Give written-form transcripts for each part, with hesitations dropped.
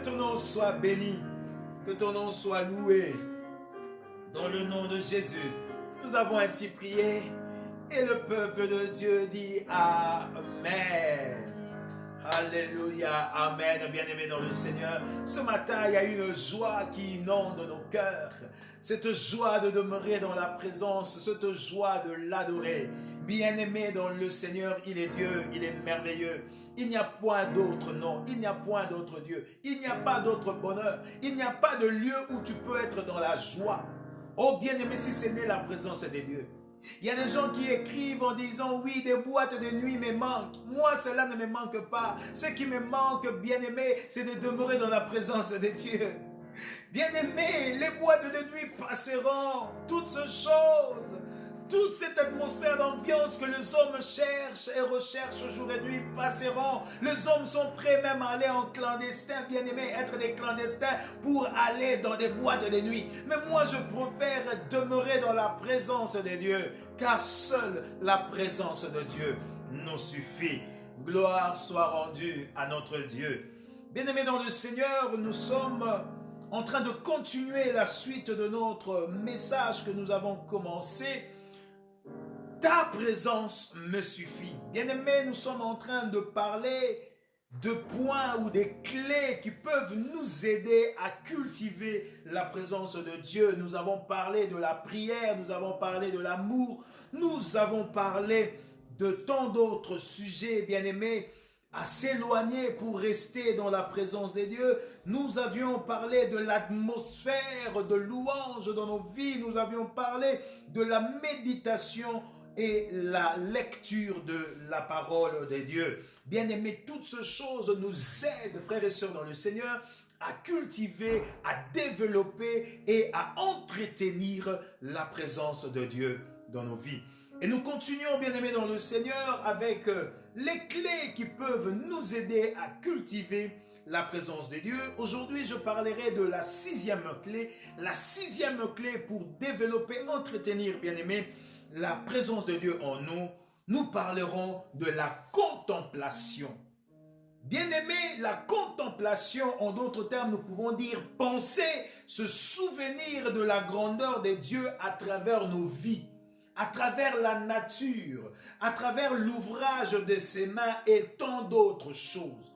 ton nom soit béni, que ton nom soit loué. Dans le nom de Jésus, nous avons ainsi prié et le peuple de Dieu dit Amen. Alléluia, Amen. Bien-aimés dans le Seigneur, ce matin, il y a une joie qui inonde nos cœurs. Cette joie de demeurer dans la présence, cette joie de l'adorer. Bien-aimés dans le Seigneur, il est Dieu, il est merveilleux. Il n'y a point d'autre nom, il n'y a point d'autre Dieu, il n'y a pas d'autre bonheur, il n'y a pas de lieu où tu peux être dans la joie. Oh bien-aimé, si ce n'est la présence des dieux. Il y a des gens qui écrivent en disant « Oui, des boîtes de nuit me manquent. » Moi, cela ne me manque pas. Ce qui me manque, bien-aimé, c'est de demeurer dans la présence de Dieu. Bien-aimé, les boîtes de nuit passeront. Toutes ces choses, toute cette atmosphère d'ambiance que les hommes cherchent et recherchent jour et nuit passeront. Les hommes sont prêts même à aller en clandestin, bien-aimé, être des clandestins pour aller dans des boîtes de nuit. Mais moi, je préfère demeurer dans la présence de Dieu, car seule la présence de Dieu nous suffit. Gloire soit rendue à notre Dieu. Bien-aimé dans le Seigneur, nous sommes en train de continuer la suite de notre message que nous avons commencé. Ta présence me suffit. Bien-aimés, nous sommes en train de parler de points ou des clés qui peuvent nous aider à cultiver la présence de Dieu. Nous avons parlé de la prière, nous avons parlé de l'amour, nous avons parlé de tant d'autres sujets, bien-aimés, à s'éloigner pour rester dans la présence de Dieu. Nous avions parlé de l'atmosphère de louange dans nos vies. Nous avions parlé de la méditation et la lecture de la parole de Dieu. Bien-aimés, toutes ces choses nous aident, frères et sœurs dans le Seigneur, à cultiver, à développer et à entretenir la présence de Dieu dans nos vies. Et nous continuons, bien-aimés dans le Seigneur, avec les clés qui peuvent nous aider à cultiver la présence de Dieu. Aujourd'hui, je parlerai de la sixième clé. La sixième clé pour développer, entretenir, bien-aimés, la présence de Dieu en nous. Nous parlerons de la contemplation. Bien-aimés, la contemplation, en d'autres termes, nous pouvons dire penser, se souvenir de la grandeur de Dieu à travers nos vies, à travers la nature, à travers l'ouvrage de ses mains et tant d'autres choses.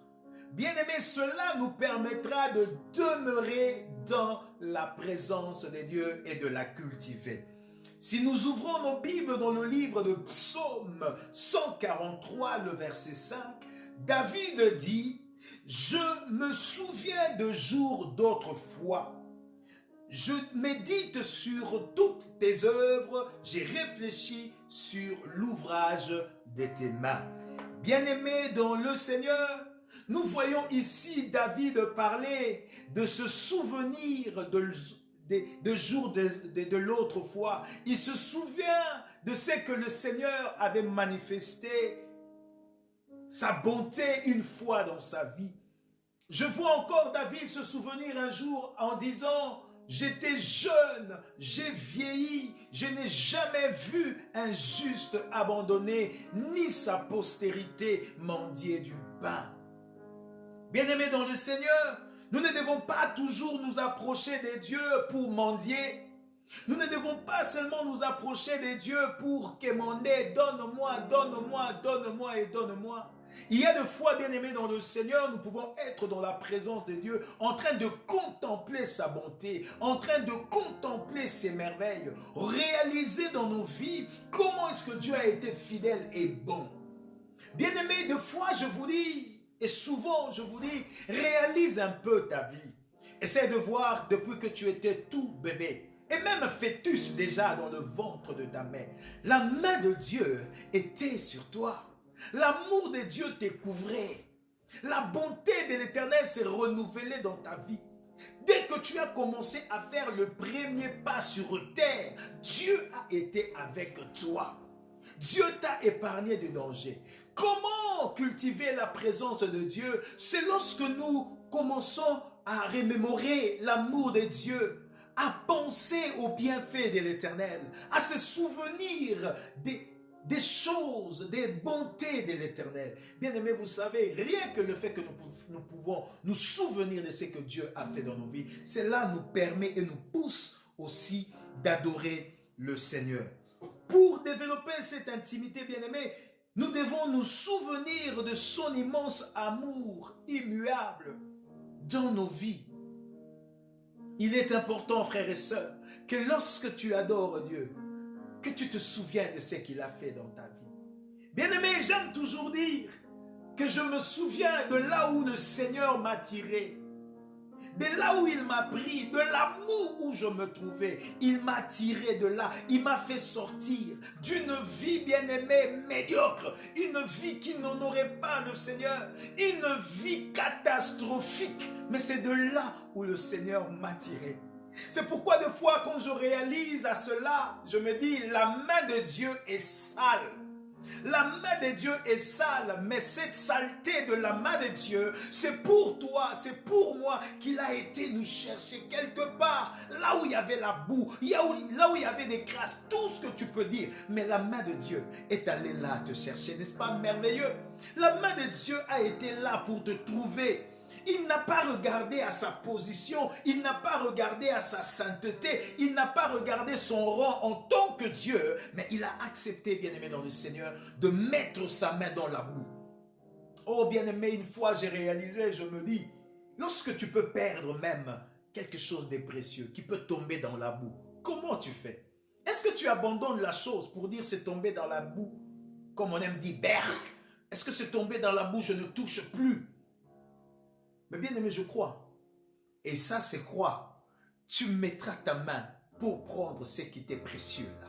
Bien-aimés, cela nous permettra de demeurer dans la présence de Dieu et de la cultiver. Si nous ouvrons nos Bibles dans le livre de Psaume 143, le verset 5, David dit « Je me souviens de jours d'autrefois. Je médite sur toutes tes œuvres, j'ai réfléchi sur l'ouvrage de tes mains. » Bien-aimés dans le Seigneur, nous voyons ici David parler de ce souvenir de jours de l'autre fois. Il se souvient de ce que le Seigneur avait manifesté, sa bonté une fois dans sa vie. Je vois encore David se souvenir un jour en disant « J'étais jeune, j'ai vieilli, je n'ai jamais vu un juste abandonné, ni sa postérité mendier du pain. » Bien-aimés dans le Seigneur, nous ne devons pas toujours nous approcher des dieux pour mendier. Nous ne devons pas seulement nous approcher des dieux pour quémander, donne-moi, donne-moi, donne-moi et donne-moi. Il y a des fois, bien-aimés dans le Seigneur, nous pouvons être dans la présence de Dieu, en train de contempler sa bonté, en train de contempler ses merveilles, réaliser dans nos vies comment est-ce que Dieu a été fidèle et bon. Bien-aimés, des fois, je vous dis, et souvent, je vous dis, réalise un peu ta vie. Essaie de voir depuis que tu étais tout bébé, et même fœtus déjà dans le ventre de ta mère. La main de Dieu était sur toi. L'amour de Dieu te couvrait. La bonté de l'Éternel s'est renouvelée dans ta vie. Dès que tu as commencé à faire le premier pas sur terre, Dieu a été avec toi. Dieu t'a épargné de danger. Comment cultiver la présence de Dieu? C'est lorsque nous commençons à remémorer l'amour de Dieu, à penser aux bienfaits de l'Éternel, à se souvenir des choses, des bontés de l'Éternel. Bien-aimés, vous savez, rien que le fait que nous pouvons nous souvenir de ce que Dieu a fait dans nos vies, cela nous permet et nous pousse aussi d'adorer le Seigneur. Pour développer cette intimité, bien-aimés, nous devons nous souvenir de son immense amour immuable dans nos vies. Il est important, frères et sœurs, que lorsque tu adores Dieu, que tu te souviennes de ce qu'il a fait dans ta vie. Bien-aimé, j'aime toujours dire que je me souviens de là où le Seigneur m'a tiré, de là où il m'a pris, de l'amour où je me trouvais. Il m'a tiré de là, il m'a fait sortir d'une vie, bien-aimée, médiocre, une vie qui n'honorait pas le Seigneur, une vie catastrophique. Mais c'est de là où le Seigneur m'a tiré. C'est pourquoi des fois quand je réalise à cela, je me dis la main de Dieu est sale. La main de Dieu est sale, mais cette saleté de la main de Dieu, c'est pour toi, c'est pour moi qu'il a été nous chercher quelque part, là où il y avait la boue, là où il y avait des crasses, tout ce que tu peux dire. Mais la main de Dieu est allée là te chercher, n'est-ce pas merveilleux? La main de Dieu a été là pour te trouver. Il n'a pas regardé à sa position, il n'a pas regardé à sa sainteté, il n'a pas regardé son rang en tant que Dieu, mais il a accepté, bien-aimé dans le Seigneur, de mettre sa main dans la boue. Oh bien-aimé, une fois j'ai réalisé, je me dis, lorsque tu peux perdre même quelque chose de précieux, qui peut tomber dans la boue, comment tu fais? Est-ce que tu abandonnes la chose pour dire c'est tombé dans la boue, comme on aime dire, berk? Est-ce que c'est tombé dans la boue, je ne touche plus? Mais bien aimé, je crois. Et ça, c'est croire. Tu mettras ta main pour prendre ce qui t'est précieux là.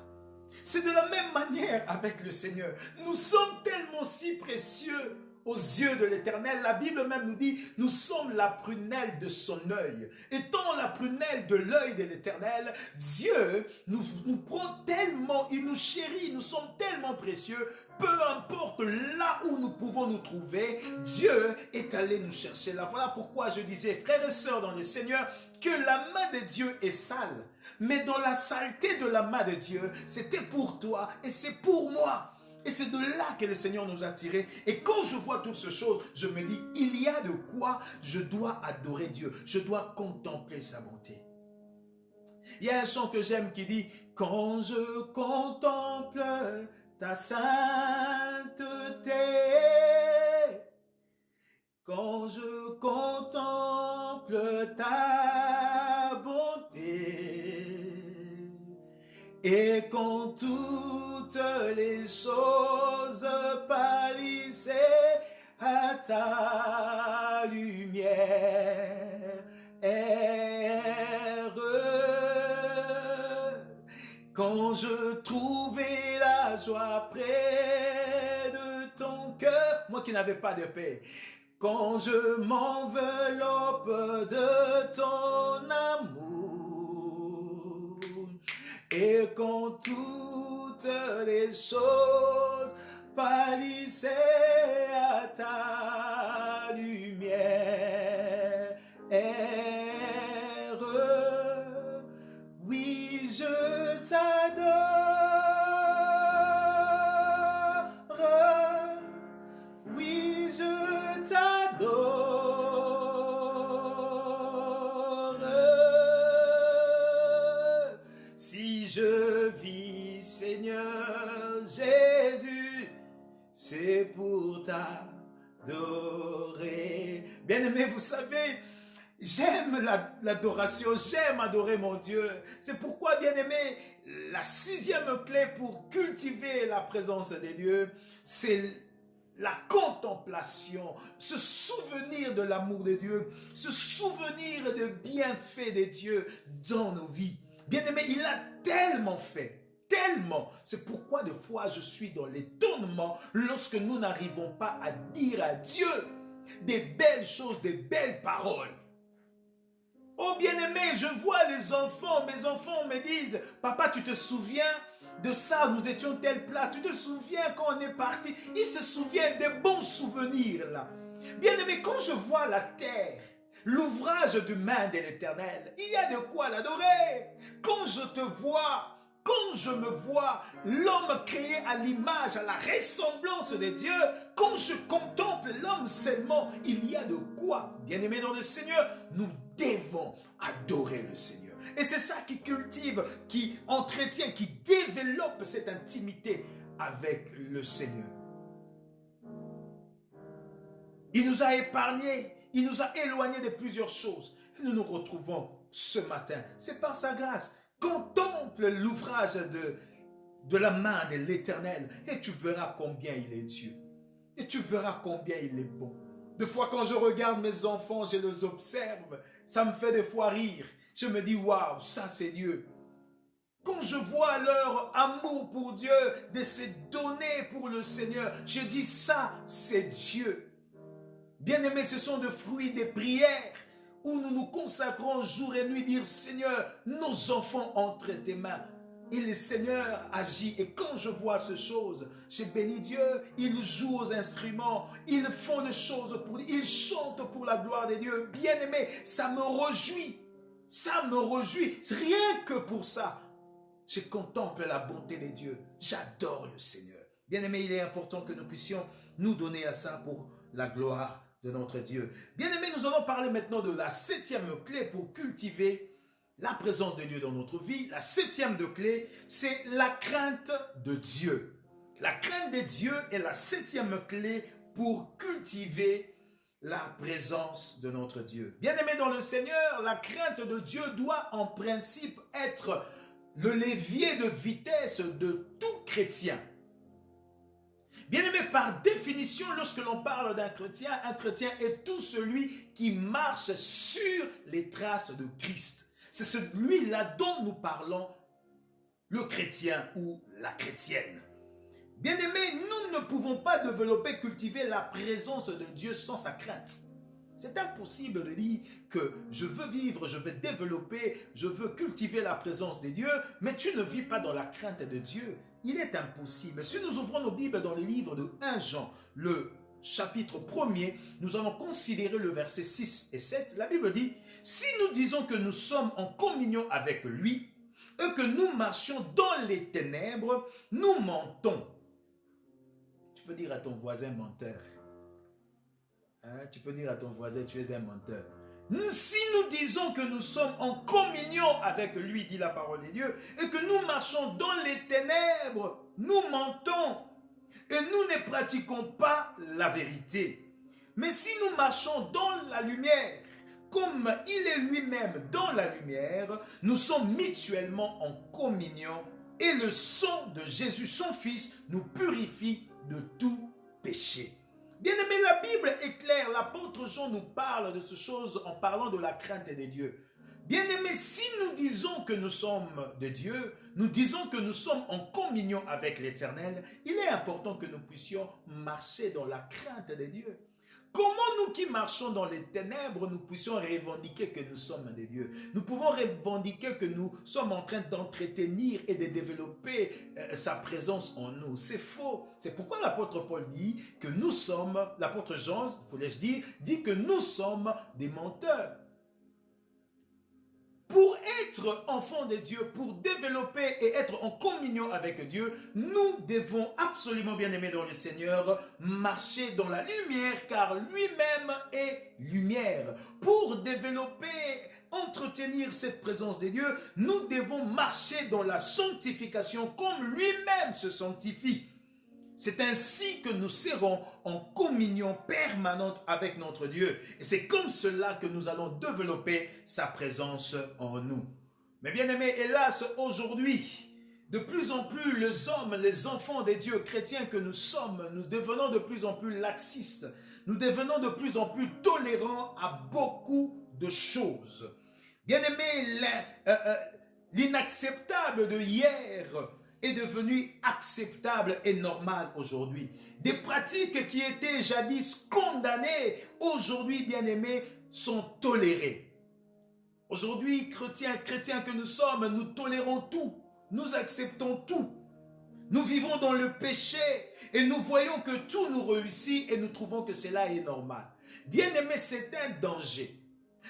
C'est de la même manière avec le Seigneur. Nous sommes tellement si précieux aux yeux de l'Éternel. La Bible même nous dit, nous sommes la prunelle de son œil. Étant la prunelle de l'œil de l'Éternel, Dieu nous prend tellement, il nous chérit, nous sommes tellement précieux. Peu importe là où nous pouvons nous trouver, Dieu est allé nous chercher là. Voilà pourquoi je disais, frères et sœurs dans le Seigneur, que la main de Dieu est sale. Mais dans la saleté de la main de Dieu, c'était pour toi et c'est pour moi. Et c'est de là que le Seigneur nous a tirés. Et quand je vois toutes ces choses, je me dis, il y a de quoi je dois adorer Dieu. Je dois contempler sa bonté. Il y a un chant que j'aime qui dit, quand je contemple ta sainteté, quand je contemple ta bonté, et quand toutes les choses pâlissaient à ta lumière, quand je trouvais la joie près de ton cœur, moi qui n'avais pas de paix, quand je m'enveloppe de ton amour, et quand toutes les choses pâlissaient à ta lumière, oui, je t'adore, oui, je t'adore. Si je vis, Seigneur Jésus, c'est pour t'adorer. Bien-aimé, vous savez, j'aime l'adoration, j'aime adorer mon Dieu. C'est pourquoi, bien-aimé, la sixième clé pour cultiver la présence de Dieu, c'est la contemplation, se souvenir de l'amour de Dieu, se souvenir des bienfaits de Dieu dans nos vies. Bien-aimé, il a tellement fait. Tellement. C'est pourquoi des fois je suis dans l'étonnement lorsque nous n'arrivons pas à dire à Dieu des belles choses, des belles paroles. Oh bien-aimé, je vois les enfants, mes enfants me disent, papa, tu te souviens de ça, nous étions telle place, tu te souviens quand on est parti? Ils se souviennent des bons souvenirs là. Bien-aimé, quand je vois la terre, l'ouvrage de main de l'Éternel, il y a de quoi l'adorer. Quand je te vois, quand je me vois l'homme créé à l'image, à la ressemblance de Dieu, quand je contemple l'homme seulement, il y a de quoi, bien-aimés dans le Seigneur, nous devons adorer le Seigneur. Et c'est ça qui cultive, qui entretient, qui développe cette intimité avec le Seigneur. Il nous a épargnés, il nous a éloignés de plusieurs choses. Et nous nous retrouvons ce matin. C'est par sa grâce. Contemple l'ouvrage de la main de l'Éternel et tu verras combien il est Dieu. Et tu verras combien il est bon. Des fois, quand je regarde mes enfants, je les observe, ça me fait des fois rire. Je me dis, waouh, ça c'est Dieu. Quand je vois leur amour pour Dieu, de se donner pour le Seigneur, je dis, ça c'est Dieu. Bien-aimés, ce sont des fruits des prières où nous nous consacrons jour et nuit, dire, Seigneur, nos enfants entre tes mains. Et le Seigneur agit. Et quand je vois ces choses, je bénis Dieu. Ils jouent aux instruments. Ils font des choses pour Dieu. Ils chantent pour la gloire de Dieu. Bien-aimé, ça me réjouit. Ça me réjouit. Rien que pour ça, je contemple la bonté de Dieu. J'adore le Seigneur. Bien-aimé, il est important que nous puissions nous donner à ça pour la gloire de notre Dieu. Bien-aimé, nous allons parler maintenant de la 7e clé pour cultiver la présence de Dieu dans notre vie. La 7e de clé, c'est la crainte de Dieu. La crainte de Dieu est la 7e clé pour cultiver la présence de notre Dieu. Bien-aimé dans le Seigneur, la crainte de Dieu doit en principe être le levier de vitesse de tout chrétien. Bien-aimé, par définition, lorsque l'on parle d'un chrétien, un chrétien est tout celui qui marche sur les traces de Christ. C'est celui-là dont nous parlons, le chrétien ou la chrétienne. Bien-aimé, nous ne pouvons pas développer, cultiver la présence de Dieu sans sa crainte. C'est impossible de dire que je veux vivre, je veux développer, je veux cultiver la présence de Dieu, mais tu ne vis pas dans la crainte de Dieu. Il est impossible. Si nous ouvrons nos Bibles dans le livre de 1 Jean, le chapitre 1er, nous allons considérer le verset 6 et 7. La Bible dit, « Si nous disons que nous sommes en communion avec lui et que nous marchions dans les ténèbres, nous mentons. » Tu peux dire à ton voisin menteur. Hein? Tu peux dire à ton voisin, tu es un menteur. Si nous disons que nous sommes en communion avec lui, dit la parole de Dieu, et que nous marchons dans les ténèbres, nous mentons et nous ne pratiquons pas la vérité. Mais si nous marchons dans la lumière, comme il est lui-même dans la lumière, nous sommes mutuellement en communion et le sang de Jésus, son Fils, nous purifie de tout péché. Bien-aimé, la Bible est claire. L'apôtre Jean nous parle de ces choses en parlant de la crainte de Dieu. Bien-aimé, si nous disons que nous sommes de Dieu, nous disons que nous sommes en communion avec l'Éternel, il est important que nous puissions marcher dans la crainte de Dieu. Comment nous qui marchons dans les ténèbres, nous puissions revendiquer que nous sommes des dieux? Nous pouvons revendiquer que nous sommes en train d'entretenir et de développer sa présence en nous. C'est faux. C'est pourquoi l'apôtre Paul dit que nous sommes, l'apôtre Jean, voulais-je dire, dit que nous sommes des menteurs. Pour être enfant de Dieu, pour développer et être en communion avec Dieu, nous devons absolument, bien aimés dans le Seigneur, marcher dans la lumière, car lui-même est lumière. Pour développer, entretenir cette présence de Dieu, nous devons marcher dans la sanctification comme lui-même se sanctifie. C'est ainsi que nous serons en communion permanente avec notre Dieu. Et c'est comme cela que nous allons développer sa présence en nous. Mais bien aimés, hélas, aujourd'hui, de plus en plus, les hommes, les enfants des dieux chrétiens que nous sommes, nous devenons de plus en plus laxistes. Nous devenons de plus en plus tolérants à beaucoup de choses. Bien aimés, l'inacceptable de hier est devenu acceptable et normal aujourd'hui. Des pratiques qui étaient jadis condamnées, aujourd'hui, bien-aimés, sont tolérées. Aujourd'hui, chrétiens que nous sommes, nous tolérons tout, nous acceptons tout. Nous vivons dans le péché et nous voyons que tout nous réussit et nous trouvons que cela est normal. Bien-aimés, c'est un danger.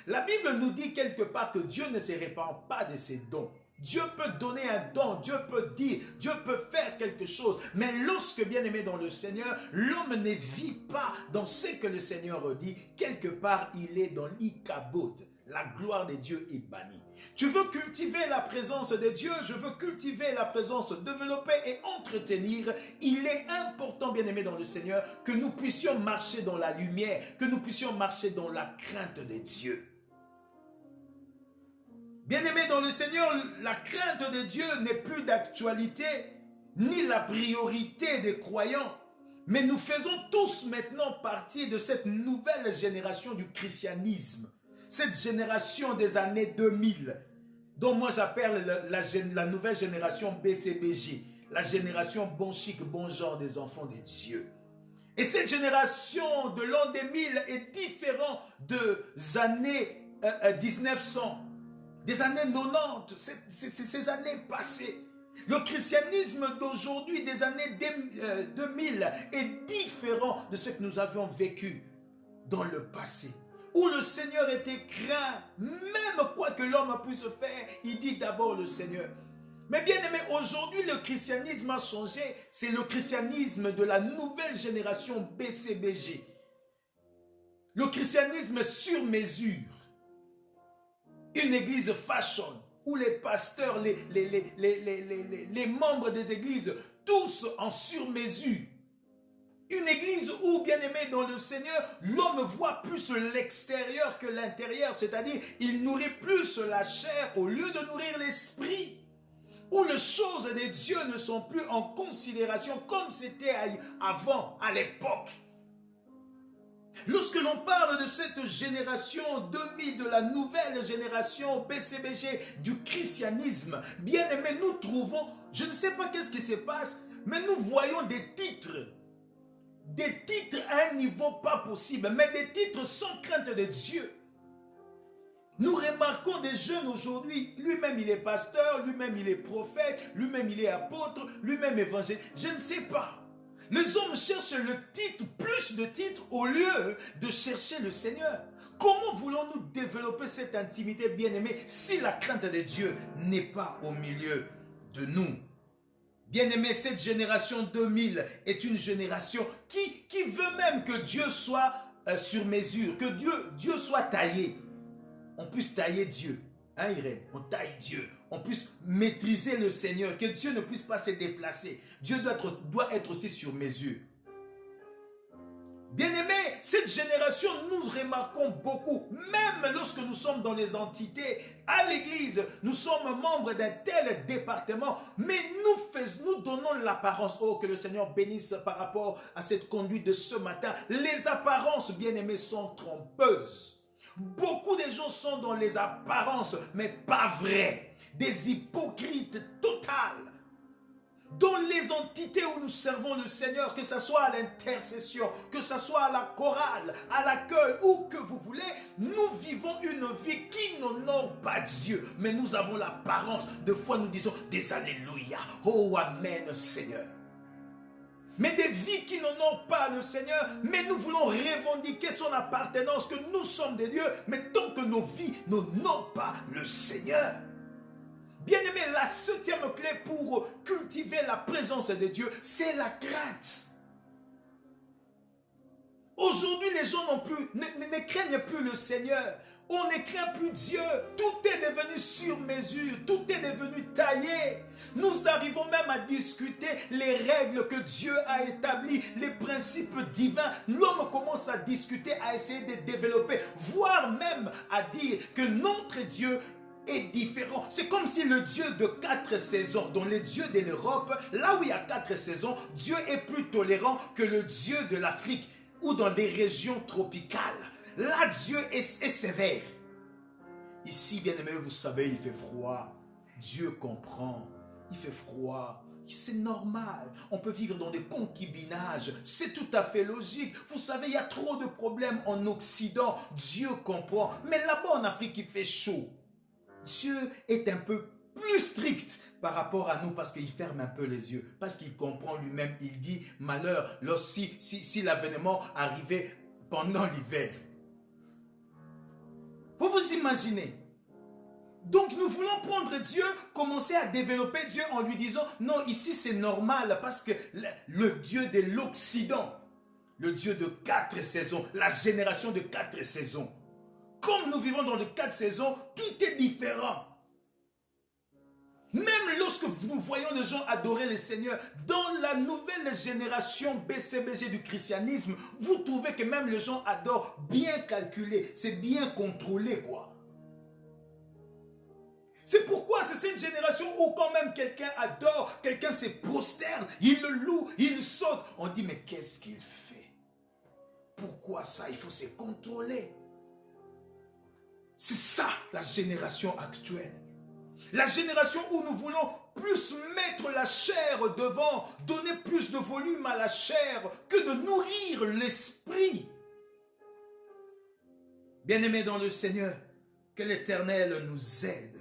La Bible nous dit quelque part que Dieu ne se répand pas de ses dons. Dieu peut donner un don, Dieu peut dire, Dieu peut faire quelque chose. Mais lorsque, bien-aimé dans le Seigneur, l'homme ne vit pas dans ce que le Seigneur dit, quelque part, il est dans l'ikabot. La gloire de Dieu est bannie. Tu veux cultiver la présence de Dieu, je veux cultiver la présence, développer et entretenir. Il est important, bien-aimé dans le Seigneur, que nous puissions marcher dans la lumière, que nous puissions marcher dans la crainte de Dieu. Bien-aimé dans le Seigneur, la crainte de Dieu n'est plus d'actualité, ni la priorité des croyants. Mais nous faisons tous maintenant partie de cette nouvelle génération du christianisme. Cette génération des années 2000, dont moi j'appelle la nouvelle génération BCBJ, la génération bon chic, bon genre des enfants de Dieu. Et cette génération de l'an 2000 est différente des années 1900, des années 90, ces années passées. Le christianisme d'aujourd'hui, des années 2000, est différent de ce que nous avions vécu dans le passé. Où le Seigneur était craint, même quoi que l'homme puisse faire, il dit d'abord le Seigneur. Mais bien aimé, aujourd'hui le christianisme a changé, c'est le christianisme de la nouvelle génération BCBG. Le christianisme sur mesure. Une église fashion, où les pasteurs, les membres des églises, tous en sur mesure. Une église où, bien aimé dans le Seigneur, l'homme voit plus l'extérieur que l'intérieur, c'est-à-dire il nourrit plus la chair au lieu de nourrir l'esprit. Où les choses de Dieu ne sont plus en considération comme c'était avant, à l'époque. Lorsque l'on parle de cette génération 2000, de la nouvelle génération BCBG, du christianisme, bien aimé, nous trouvons, je ne sais pas qu'est-ce qui se passe, mais nous voyons des titres à un niveau pas possible, mais des titres sans crainte de Dieu. Nous remarquons des jeunes aujourd'hui, lui-même il est pasteur, lui-même il est prophète, lui-même il est apôtre, lui-même évangéliste, je ne sais pas. Les hommes cherchent le titre, plus de titres, au lieu de chercher le Seigneur. Comment voulons-nous développer cette intimité bien-aimée si la crainte de Dieu n'est pas au milieu de nous? Bien-aimé, cette génération 2000 est une génération qui veut même que Dieu soit sur mesure, que Dieu soit taillé. On puisse tailler Dieu. Hein, Irène? On taille Dieu. On puisse maîtriser le Seigneur. Que Dieu ne puisse pas se déplacer. Dieu doit être aussi sur mesure. Bien-aimés, cette génération, nous remarquons beaucoup, même lorsque nous sommes dans les entités, à l'église, nous sommes membres d'un tel département, mais nous donnons l'apparence. Oh, que le Seigneur bénisse par rapport à cette conduite de ce matin. Les apparences, bien-aimés, sont trompeuses. Beaucoup de gens sont dans les apparences, mais pas vraies. Des hypocrites totales. Dans les entités où nous servons le Seigneur, que ce soit à l'intercession, que ce soit à la chorale, à l'accueil, où que vous voulez, nous vivons une vie qui n'honore pas Dieu. Mais nous avons l'apparence. Des fois nous disons des alléluia. Oh amen Seigneur. Mais des vies qui n'honorent pas le Seigneur, mais nous voulons revendiquer son appartenance, que nous sommes des dieux, mais tant que nos vies n'honorent pas le Seigneur. Bien-aimé, la 7e clé pour cultiver la présence de Dieu, c'est la crainte. Aujourd'hui, les gens ne craignent plus le Seigneur. On ne craint plus Dieu. Tout est devenu sur mesure. Tout est devenu taillé. Nous arrivons même à discuter les règles que Dieu a établies, les principes divins. L'homme commence à discuter, à essayer de développer, voire même à dire que notre Dieu est différent. C'est comme si le Dieu de 4 saisons, dont le Dieu de l'Europe, là où il y a 4 saisons, Dieu est plus tolérant que le Dieu de l'Afrique ou dans des régions tropicales. Là, Dieu est sévère. Ici, bien aimé, vous savez, il fait froid. Dieu comprend. Il fait froid. C'est normal. On peut vivre dans des concubinages. C'est tout à fait logique. Vous savez, il y a trop de problèmes en Occident. Dieu comprend. Mais là-bas, en Afrique, il fait chaud. Dieu est un peu plus strict par rapport à nous parce qu'il ferme un peu les yeux. Parce qu'il comprend lui-même. Il dit, malheur, si l'avènement arrivait pendant l'hiver. Vous vous imaginez, Donc nous voulons prendre Dieu, commencer à développer Dieu en lui disant, non, ici c'est normal parce que le Dieu de l'Occident, le Dieu de 4 saisons, la génération de 4 saisons. Comme nous vivons dans les 4 saisons, tout est différent. Même lorsque nous voyons les gens adorer le Seigneur, dans la nouvelle génération BCBG du christianisme, vous trouvez que même les gens adorent bien calculé, c'est bien contrôlé quoi. C'est pourquoi c'est cette génération où quand même quelqu'un adore, quelqu'un se prosterne, il le loue, il saute. On dit mais qu'est-ce qu'il fait? Pourquoi ça? Il faut se contrôler. C'est ça la génération actuelle. La génération où nous voulons plus mettre la chair devant, donner plus de volume à la chair que de nourrir l'esprit. Bien-aimés dans le Seigneur, que l'Éternel nous aide.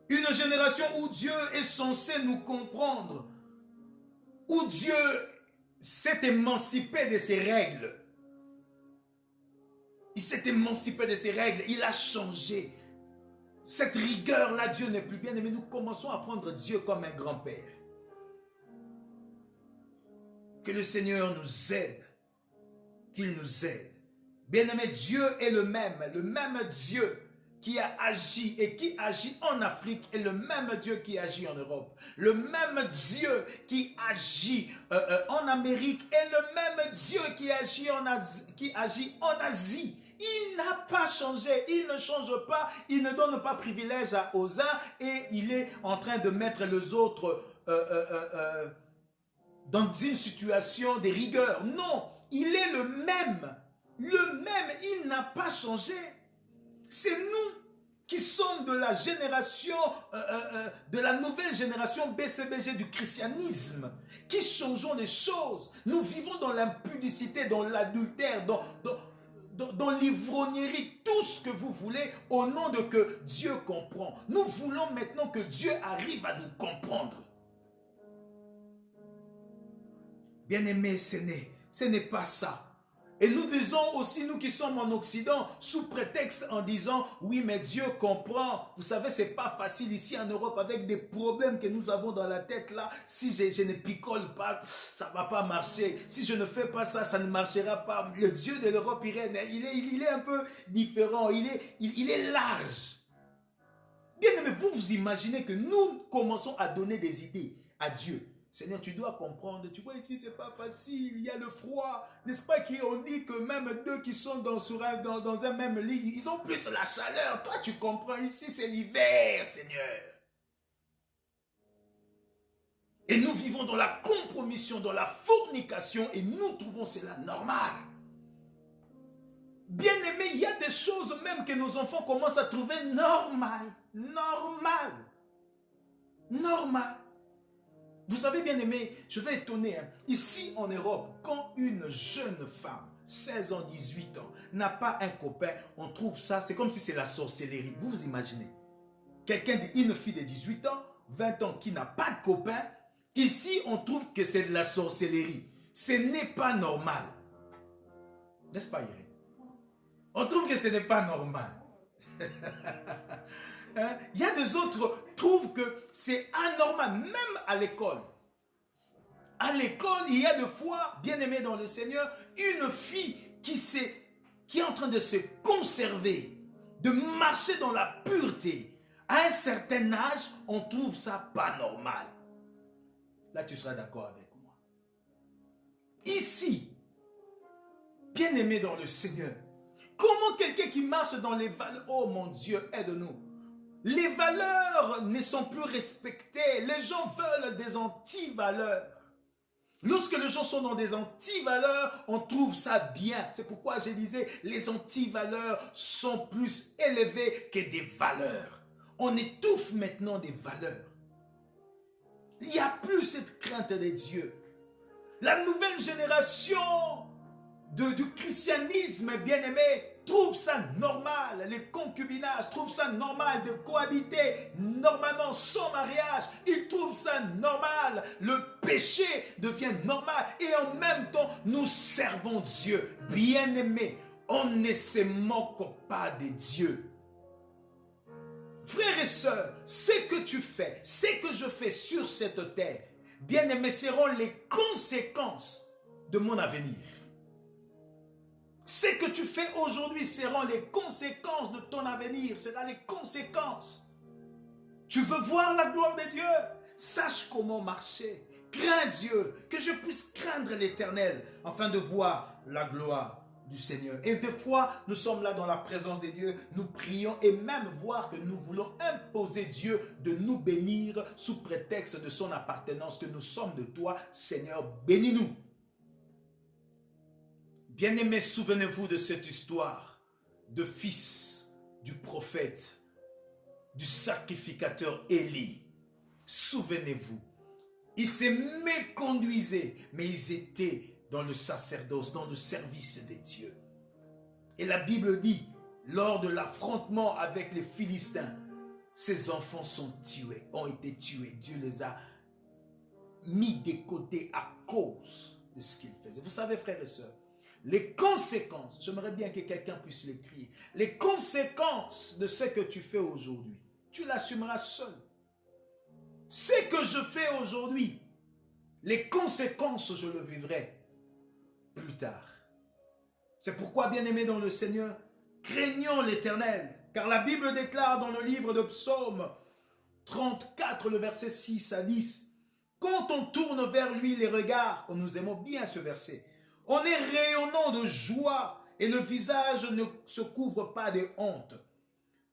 Une génération où Dieu est censé nous comprendre, où Dieu s'est émancipé de ses règles. Il s'est émancipé de ses règles, il a changé. Cette rigueur-là, Dieu n'est plus bien aimé. Nous commençons à prendre Dieu comme un grand-père. Que le Seigneur nous aide, qu'il nous aide. Bien-aimé, Dieu est le même Dieu qui a agi et qui agit en Afrique est le même Dieu qui agit en Europe. Le même Dieu qui agit en Amérique est le même Dieu qui agit en Asie. Il n'a pas changé, il ne change pas, il ne donne pas privilège aux uns et il est en train de mettre les autres dans une situation de rigueur. Non, il est le même, il n'a pas changé. C'est nous qui sommes de la génération, de la nouvelle génération BCBG du christianisme, qui changeons les choses. Nous vivons dans l'impudicité, dans l'adultère, dans l'ivrognerie, tout ce que vous voulez, au nom de que Dieu comprend. Nous voulons maintenant que Dieu arrive à nous comprendre. Bien-aimés, ce n'est pas ça. Et nous disons aussi, nous qui sommes en Occident, sous prétexte en disant, oui, mais Dieu comprend. Vous savez, ce n'est pas facile ici en Europe avec des problèmes que nous avons dans la tête là. Si je ne picole pas, ça ne va pas marcher. Si je ne fais pas ça, ça ne marchera pas. Le Dieu de l'Europe, il est un peu différent. Il est large. Bien aimé, vous imaginez que nous commençons à donner des idées à Dieu. Seigneur, tu dois comprendre, tu vois ici, c'est pas facile, il y a le froid. N'est-ce pas qu'on dit que même deux qui sont dans un même lit, ils ont plus la chaleur. Toi, tu comprends, ici, c'est l'hiver, Seigneur. Et nous vivons dans la compromission, dans la fornication, et nous trouvons cela normal. Bien aimé, il y a des choses même que nos enfants commencent à trouver normales. Normal. Vous savez, bien aimé, je vais étonner. Ici en Europe, quand une jeune femme, 16 ans, 18 ans, n'a pas un copain, on trouve ça, c'est comme si c'est la sorcellerie. Vous imaginez? Une fille de 18 ans, 20 ans qui n'a pas de copain, ici on trouve que c'est de la sorcellerie. Ce n'est pas normal. N'est-ce pas, Irène? On trouve que ce n'est pas normal. Il y a des autres qui trouvent que c'est anormal, même à l'école. À l'école, il y a des fois, bien aimé dans le Seigneur, une fille qui est en train de se conserver, de marcher dans la pureté. À un certain âge, on trouve ça pas normal. Là, tu seras d'accord avec moi. Ici, bien aimé dans le Seigneur, comment quelqu'un qui marche dans les valeurs, oh mon Dieu, aide-nous. Les valeurs ne sont plus respectées. Les gens veulent des anti-valeurs. Lorsque les gens sont dans des anti-valeurs, on trouve ça bien. C'est pourquoi je disais, les anti-valeurs sont plus élevées que des valeurs. On étouffe maintenant des valeurs. Il n'y a plus cette crainte de Dieu. La nouvelle génération du christianisme, bien-aimé, trouve ça normal, les concubinages, trouvent ça normal de cohabiter normalement sans mariage. Ils trouvent ça normal. Le péché devient normal et en même temps, nous servons Dieu. Bien-aimé, on ne se moque pas de Dieu. Frères et sœurs, ce que tu fais, ce que je fais sur cette terre, bien-aimés, seront les conséquences de mon avenir. Ce que tu fais aujourd'hui seront les conséquences de ton avenir, seront les conséquences. Tu veux voir la gloire de Dieu? Sache comment marcher. Crains Dieu, que je puisse craindre l'Éternel, afin de voir la gloire du Seigneur. Et des fois, nous sommes là dans la présence de Dieu, nous prions et même voir que nous voulons imposer Dieu de nous bénir sous prétexte de son appartenance, que nous sommes de toi, Seigneur, bénis-nous. Bien-aimés, souvenez-vous de cette histoire de fils du prophète, du sacrificateur Élie. Souvenez-vous, ils se méconduisaient, mais ils étaient dans le sacerdoce, dans le service des dieux. Et la Bible dit, lors de l'affrontement avec les Philistins, ces enfants sont tués, ont été tués. Dieu les a mis de côté à cause de ce qu'ils faisaient. Vous savez, frères et sœurs, les conséquences, j'aimerais bien que quelqu'un puisse l'écrire, les conséquences de ce que tu fais aujourd'hui, tu l'assumeras seul. Ce que je fais aujourd'hui, les conséquences, je le vivrai plus tard. C'est pourquoi, bien-aimés dans le Seigneur, craignons l'Éternel, car la Bible déclare dans le livre de Psaume 34, le verset 6 à 10, quand on tourne vers lui les regards, nous aimons bien ce verset, on est rayonnant de joie et le visage ne se couvre pas de honte.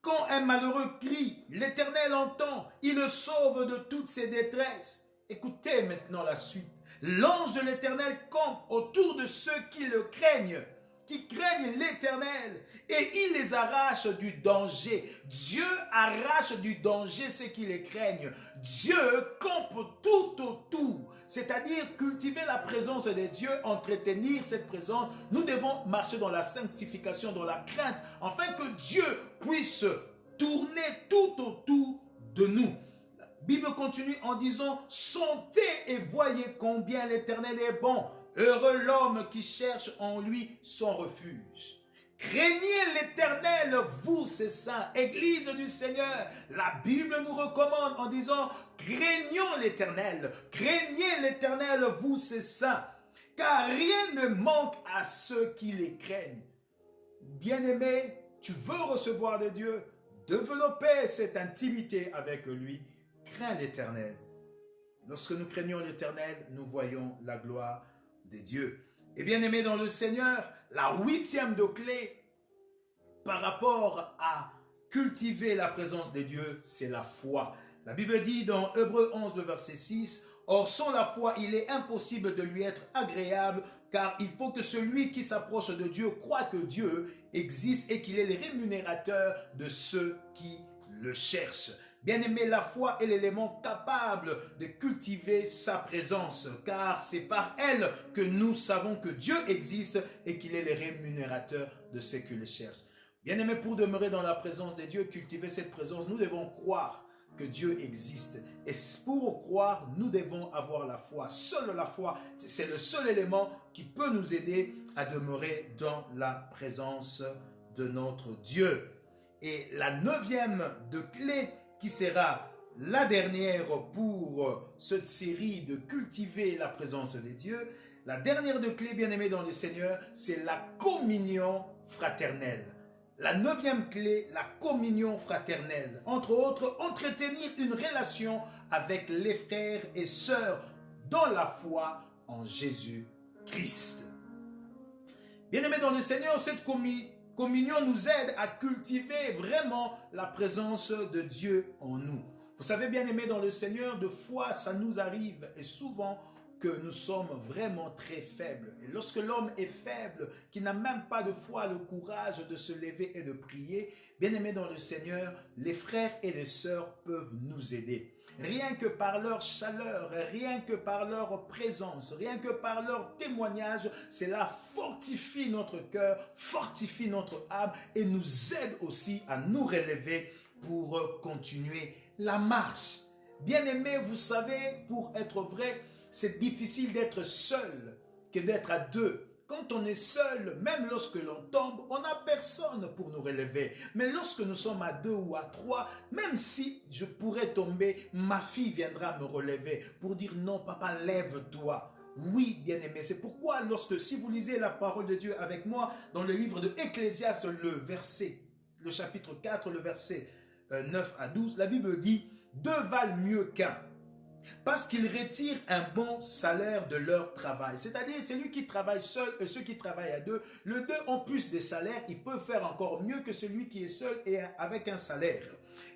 Quand un malheureux crie, l'Éternel entend, il le sauve de toutes ses détresses. Écoutez maintenant la suite. L'ange de l'Éternel campe autour de ceux qui le craignent, qui craignent l'Éternel, et il les arrache du danger. Dieu arrache du danger ceux qui les craignent. Dieu campe tout autour, c'est-à-dire cultiver la présence de Dieu, entretenir cette présence. Nous devons marcher dans la sanctification, dans la crainte, afin que Dieu puisse tourner tout autour de nous. La Bible continue en disant, sentez et voyez combien l'Éternel est bon. Heureux l'homme qui cherche en lui son refuge. Craignez l'Éternel, vous ses saints, Église du Seigneur. La Bible nous recommande en disant, craignons l'Éternel, vous ses saints, car rien ne manque à ceux qui les craignent. Bien-aimé, tu veux recevoir de Dieu, développer cette intimité avec lui, crains l'Éternel. Lorsque nous craignons l'Éternel, nous voyons la gloire de Dieu. Et bien aimé dans le Seigneur, la 8e de clé par rapport à cultiver la présence de Dieu, c'est la foi. La Bible dit dans Hébreux 11, le verset 6, « Or sans la foi, il est impossible de lui être agréable, car il faut que celui qui s'approche de Dieu croit que Dieu existe et qu'il est le rémunérateur de ceux qui le cherchent. » Bien-aimé, la foi est l'élément capable de cultiver sa présence, car c'est par elle que nous savons que Dieu existe et qu'il est le rémunérateur de ceux qui le cherchent. Bien-aimé, pour demeurer dans la présence de Dieu, cultiver cette présence, nous devons croire que Dieu existe. Et pour croire, nous devons avoir la foi. Seule la foi, c'est le seul élément qui peut nous aider à demeurer dans la présence de notre Dieu. Et la 9e de clé, qui sera la dernière pour cette série de cultiver la présence de Dieu. La dernière de clé, bien-aimés dans le Seigneur, c'est la communion fraternelle. La 9e clé, la communion fraternelle. Entre autres, entretenir une relation avec les frères et sœurs dans la foi en Jésus-Christ. Bien-aimés dans le Seigneur, cette communion nous aide à cultiver vraiment la présence de Dieu en nous. Vous savez, bien-aimés dans le Seigneur, de fois, ça nous arrive et souvent que nous sommes vraiment très faibles. Et lorsque l'homme est faible, qui n'a même pas de foi, le courage de se lever et de prier, bien-aimés dans le Seigneur, les frères et les sœurs peuvent nous aider. Rien que par leur chaleur, rien que par leur présence, rien que par leur témoignage, cela fortifie notre cœur, fortifie notre âme et nous aide aussi à nous relever pour continuer la marche. Bien-aimés, vous savez, pour être vrai, c'est difficile d'être seul que d'être à deux. quand on est seul, même lorsque l'on tombe, on n'a personne pour nous relever. Mais lorsque nous sommes à 2 ou à 3, même si je pourrais tomber, ma fille viendra me relever pour dire non, papa, lève-toi. Oui, bien-aimé, c'est pourquoi si vous lisez la parole de Dieu avec moi dans le livre de Ecclésiaste, le chapitre 4, le verset 9 à 12, la Bible dit « Deux valent mieux qu'un ». Parce qu'ils retirent un bon salaire de leur travail. C'est-à-dire, celui qui travaille seul et ceux qui travaillent à deux, les deux ont plus de salaire, ils peuvent faire encore mieux que celui qui est seul et avec un salaire.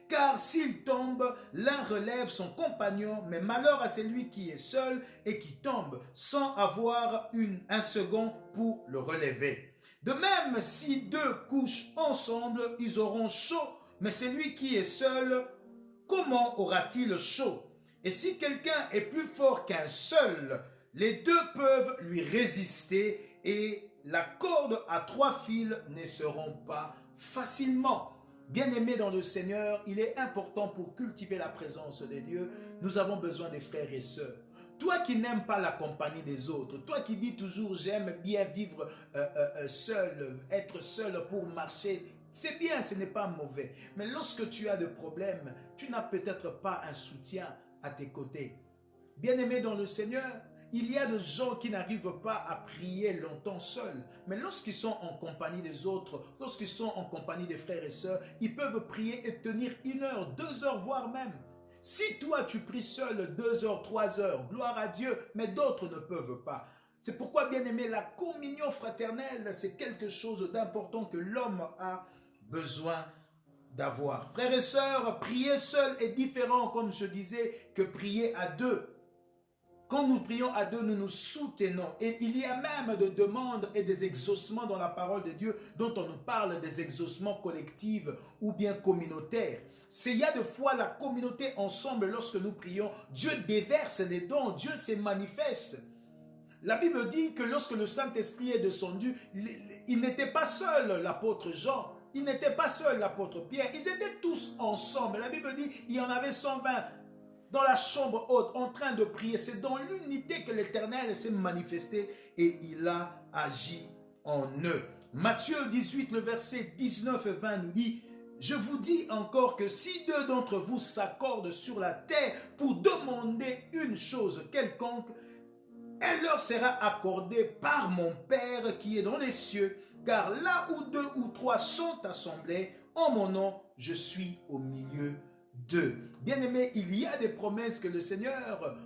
Car s'il tombe, l'un relève son compagnon, mais malheur à celui qui est seul et qui tombe, sans avoir un second pour le relever. De même, si deux couchent ensemble, ils auront chaud, mais celui qui est seul, comment aura-t-il chaud? Et si quelqu'un est plus fort qu'un seul, les deux peuvent lui résister et la corde à 3 fils ne seront pas facilement. Bien-aimés dans le Seigneur, il est important pour cultiver la présence de Dieu, nous avons besoin des frères et sœurs. Toi qui n'aimes pas la compagnie des autres, toi qui dis toujours j'aime bien vivre seul, être seul pour marcher, c'est bien, ce n'est pas mauvais. Mais lorsque tu as des problèmes, tu n'as peut-être pas un soutien à tes côtés. Bien-aimé dans le Seigneur, il y a des gens qui n'arrivent pas à prier longtemps seuls, mais lorsqu'ils sont en compagnie des autres, lorsqu'ils sont en compagnie des frères et sœurs, ils peuvent prier et tenir 1 heure, 2 heures, voire même. Si toi tu pries seul 2 heures, 3 heures, gloire à Dieu, mais d'autres ne peuvent pas. C'est pourquoi, bien-aimé, la communion fraternelle, c'est quelque chose d'important que l'homme a besoin d'avoir. Frères et sœurs, prier seul est différent, comme je disais, que prier à deux. Quand nous prions à deux, nous nous soutenons. Et il y a même des demandes et des exaucements dans la parole de Dieu dont on nous parle des exaucements collectifs ou bien communautaires. Il y a des fois la communauté ensemble lorsque nous prions. Dieu déverse les dons, Dieu se manifeste. La Bible dit que lorsque le Saint-Esprit est descendu, il n'était pas seul, l'apôtre Jean. Il n'était pas seul, l'apôtre Pierre. Ils étaient tous ensemble. La Bible dit qu'il y en avait 120 dans la chambre haute en train de prier. C'est dans l'unité que l'Éternel s'est manifesté et il a agi en eux. Matthieu 18, le verset 19 et 20 nous dit « Je vous dis encore que si 2 d'entre vous s'accordent sur la terre pour demander une chose quelconque, elle leur sera accordée par mon Père qui est dans les cieux. Car là où 2 ou 3 sont assemblés, en mon nom, je suis au milieu d'eux. » Bien-aimés, il y a des promesses que le Seigneur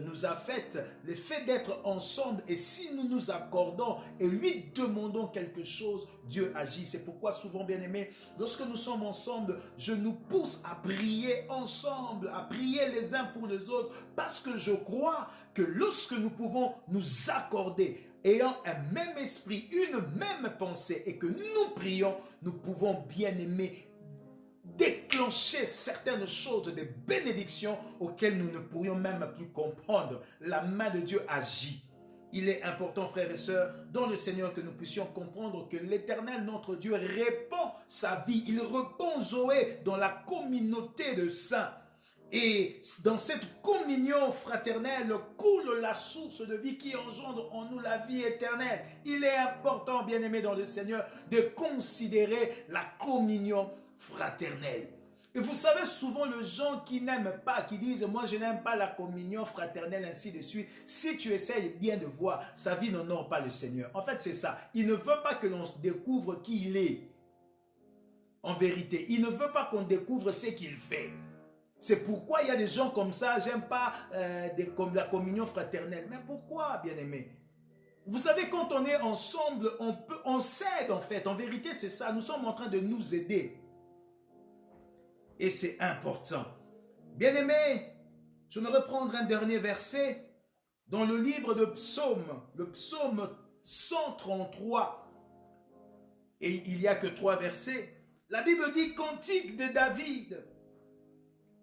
nous a faites. Le fait d'être ensemble, et si nous nous accordons et lui demandons quelque chose, Dieu agit. C'est pourquoi souvent, bien-aimés, lorsque nous sommes ensemble, je nous pousse à prier ensemble, à prier les uns pour les autres, parce que je crois que lorsque nous pouvons nous accorder, ayant un même esprit, une même pensée, et que nous prions, nous pouvons, bien aimer, déclencher certaines choses, des bénédictions auxquelles nous ne pourrions même plus comprendre. La main de Dieu agit. Il est important, frères et sœurs, dans le Seigneur, que nous puissions comprendre que l'Éternel, notre Dieu, répand sa vie. Il répand Zoé dans la communauté de saints. Et dans cette communion fraternelle coule la source de vie qui engendre en nous la vie éternelle. Il est important, bien-aimé dans le Seigneur, de considérer la communion fraternelle. Et vous savez, souvent les gens qui n'aiment pas, qui disent « moi je n'aime pas la communion fraternelle », ainsi de suite. Si tu essayes bien de voir, sa vie n'honore pas le Seigneur. En fait, c'est ça. Il ne veut pas que l'on découvre qui il est. En vérité, il ne veut pas qu'on découvre ce qu'il fait. C'est pourquoi il y a des gens comme ça, j'aime pas comme la communion fraternelle. Mais pourquoi, bien-aimé? Vous savez, quand on est ensemble, on s'aide en fait. En vérité, c'est ça. Nous sommes en train de nous aider. Et c'est important. Bien-aimé, je me reprendre un dernier verset dans le livre de Psaume, le psaume 133. Et il n'y a que 3 versets. La Bible dit « Cantique de David ».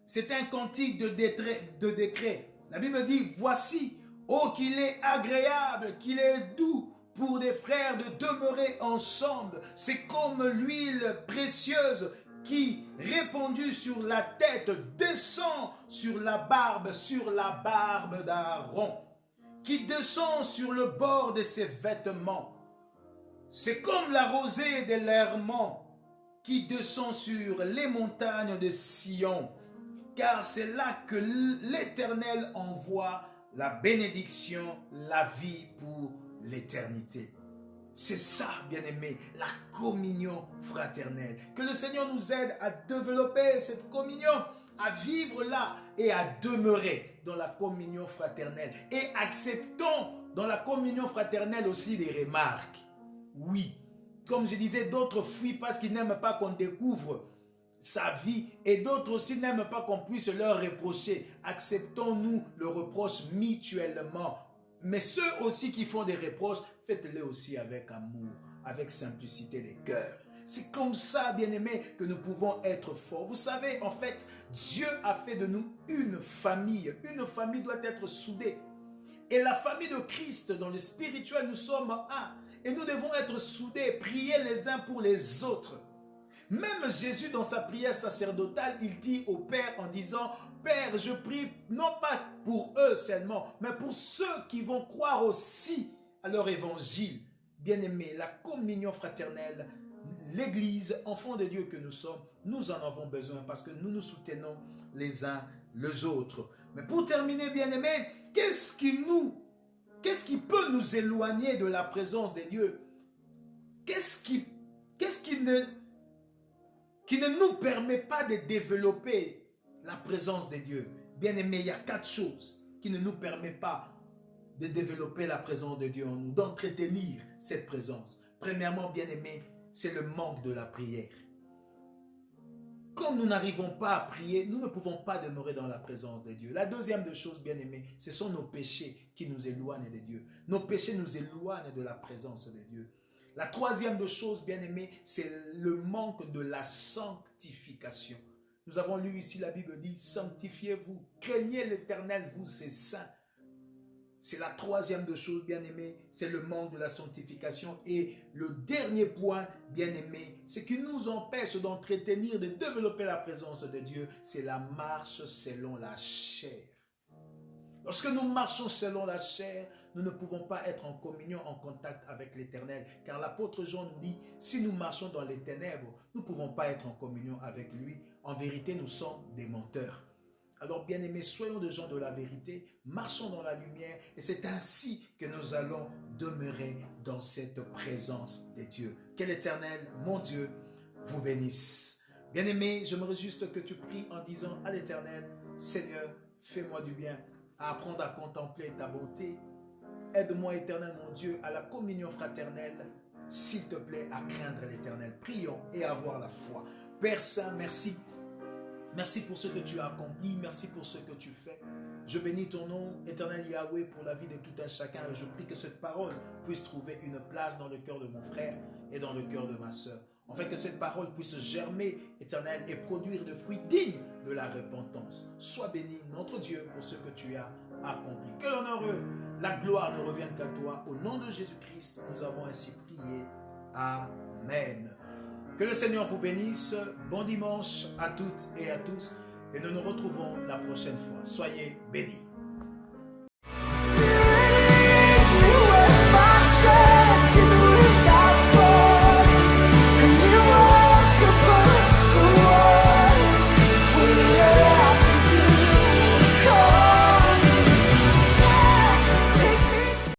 C'est un cantique de décret. La Bible dit, voici, oh qu'il est agréable, qu'il est doux pour des frères de demeurer ensemble. C'est comme l'huile précieuse qui, répandue sur la tête, descend sur la barbe d'Aaron. qui descend sur le bord de ses vêtements. C'est comme la rosée de l'Hermon qui descend sur les montagnes de Sion, car c'est là que l'Éternel envoie la bénédiction, la vie pour l'éternité. C'est ça, bien-aimé, la communion fraternelle. Que le Seigneur nous aide à développer cette communion, à vivre là et à demeurer dans la communion fraternelle. Et acceptons dans la communion fraternelle aussi des remarques. Oui, comme je disais, d'autres fuient parce qu'ils n'aiment pas qu'on découvre sa vie et d'autres aussi n'aiment pas qu'on puisse leur reprocher. Acceptons-nous le reproche mutuellement. Mais ceux aussi qui font des reproches, faites-les aussi avec amour, avec simplicité des cœurs. C'est comme ça, bien-aimés, que nous pouvons être forts. Vous savez, en fait, Dieu a fait de nous une famille. Une famille doit être soudée. Et la famille de Christ, dans le spirituel, nous sommes un. Et nous devons être soudés, prier les uns pour les autres. Même Jésus, dans sa prière sacerdotale, il dit au Père en disant « Père, je prie non pas pour eux seulement, mais pour ceux qui vont croire aussi à leur évangile. » Bien-aimés, la communion fraternelle, l'Église, enfants de Dieu que nous sommes, nous en avons besoin parce que nous nous soutenons les uns les autres. Mais pour terminer, bien-aimés, qu'est-ce qui peut nous éloigner de la présence de Dieu? Qu'est-ce qui ne nous permet pas de développer la présence de Dieu? Bien-aimés, il y a 4 choses qui ne nous permettent pas de développer la présence de Dieu en nous, d'entretenir cette présence. Premièrement, bien-aimés, c'est le manque de la prière. Comme nous n'arrivons pas à prier, nous ne pouvons pas demeurer dans la présence de Dieu. La deuxième des choses, bien-aimés, ce sont nos péchés qui nous éloignent de Dieu. Nos péchés nous éloignent de la présence de Dieu. La troisième des choses, bien-aimés, c'est le manque de la sanctification. Nous avons lu ici, la Bible dit, sanctifiez-vous, craignez l'Éternel, vous c'est saint. C'est la troisième des choses, bien-aimés, c'est le manque de la sanctification. Et le dernier point, bien-aimé, c'est qui nous empêche d'entretenir, de développer la présence de Dieu, c'est la marche selon la chair. Lorsque nous marchons selon la chair, nous ne pouvons pas être en communion, en contact avec l'Éternel. Car l'apôtre Jean nous dit, si nous marchons dans les ténèbres, nous ne pouvons pas être en communion avec lui. En vérité, nous sommes des menteurs. Alors, bien-aimés, soyons des gens de la vérité, marchons dans la lumière, et c'est ainsi que nous allons demeurer dans cette présence de Dieu. Que l'Éternel, mon Dieu, vous bénisse. Bien-aimés, j'aimerais juste que tu pries en disant à l'Éternel, Seigneur, fais-moi du bien, à apprendre à contempler ta bonté. Aide-moi, Éternel, mon Dieu, à la communion fraternelle. S'il te plaît, à craindre l'Éternel. Prions et avoir la foi. Père Saint, merci. Merci pour ce que tu as accompli. Merci pour ce que tu fais. Je bénis ton nom, Éternel Yahweh, pour la vie de tout un chacun. Et je prie que cette parole puisse trouver une place dans le cœur de mon frère et dans le cœur de ma sœur. Afin que cette parole puisse germer, Éternel, et produire des fruits dignes de la repentance. Sois béni, notre Dieu, pour ce que tu as accompli. Que l'honneur, la gloire ne revienne qu'à toi. Au nom de Jésus-Christ, nous avons ainsi prié. Amen. Que le Seigneur vous bénisse. Bon dimanche à toutes et à tous. Et nous nous retrouvons la prochaine fois. Soyez bénis.